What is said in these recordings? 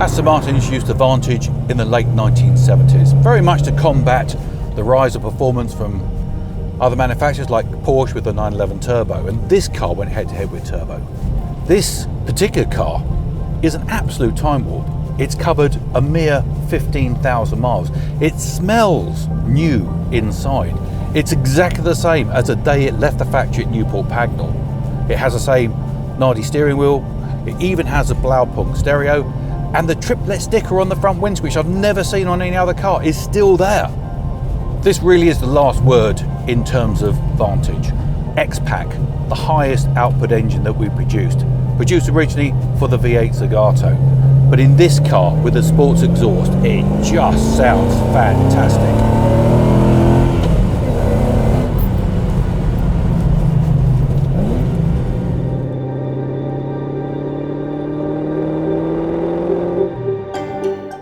Aston Martin introduced the Vantage in the late 1970s, very much to combat the rise of performance from other manufacturers like Porsche with the 911 Turbo, and this car went head to head with Turbo. This particular car is an absolute time warp. It's covered a mere 15,000 miles. It smells new inside. It's exactly the same as the day it left the factory at Newport, Pagnell. It has the same Nardi steering wheel. It even has a Blaupunkt stereo, and the triplet sticker on the front windscreen, which I've never seen on any other car, is still there. This really is the last word in terms of Vantage. X-Pack, the highest output engine that we produced originally for the V8 Zagato. But in this car, with the sports exhaust, it just sounds fantastic.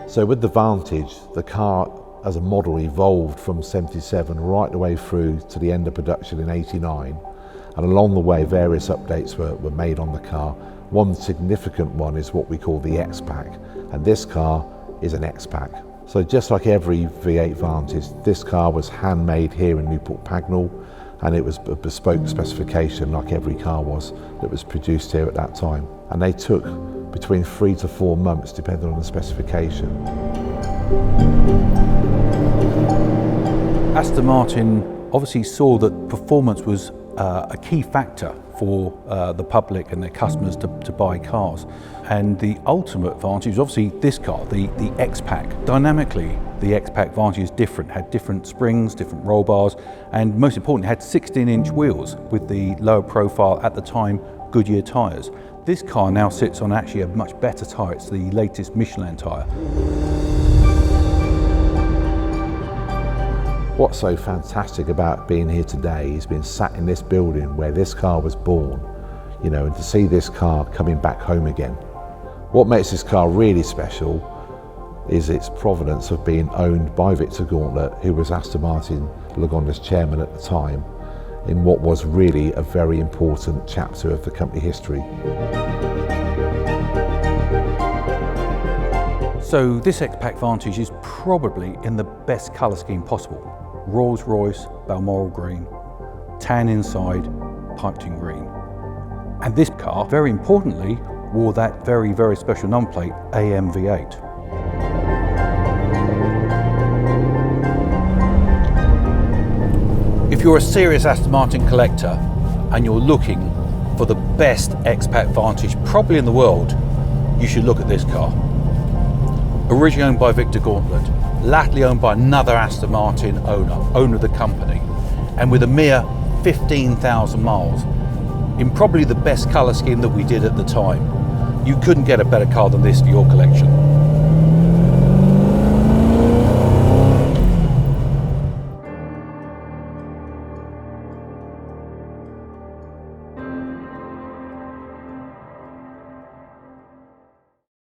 So with the Vantage, the car as a model evolved from 77 right the way through to the end of production in 89. And along the way, various updates were made on the car. One significant one is what we call the X-Pack, and this car is an X-Pack. So just like every V8 Vantage, this car was handmade here in Newport Pagnell, and it was a bespoke specification like every car was that was produced here at that time. And they took between 3 to 4 months depending on the specification. Aston Martin obviously saw that performance was a key factor for the public and their customers to buy cars. And the ultimate Vantage is obviously this car, the X-Pack. Dynamically, the X-Pack Vantage is different, had different springs, different roll bars, and most importantly, had 16-inch wheels with the lower profile, at the time, Goodyear tyres. This car now sits on actually a much better tyre. It's the latest Michelin tyre. What's so fantastic about being here today is being sat in this building where this car was born, you know, and to see this car coming back home again. What makes this car really special is its provenance of being owned by Victor Gauntlet, who was Aston Martin Lagonda's chairman at the time, in what was really a very important chapter of the company history. So this X-Pack Vantage is probably in the best colour scheme possible. Rolls-Royce Balmoral green, tan inside, piped in green. And this car, very importantly, wore that very, very special number plate, AMV8. If you're a serious Aston Martin collector and you're looking for the best X-Pack Vantage probably in the world, you should look at this car. Originally owned by Victor Gauntlet, latterly owned by another Aston Martin owner of the company, and with a mere 15,000 miles, in probably the best colour scheme that we did at the time. You couldn't get a better car than this for your collection.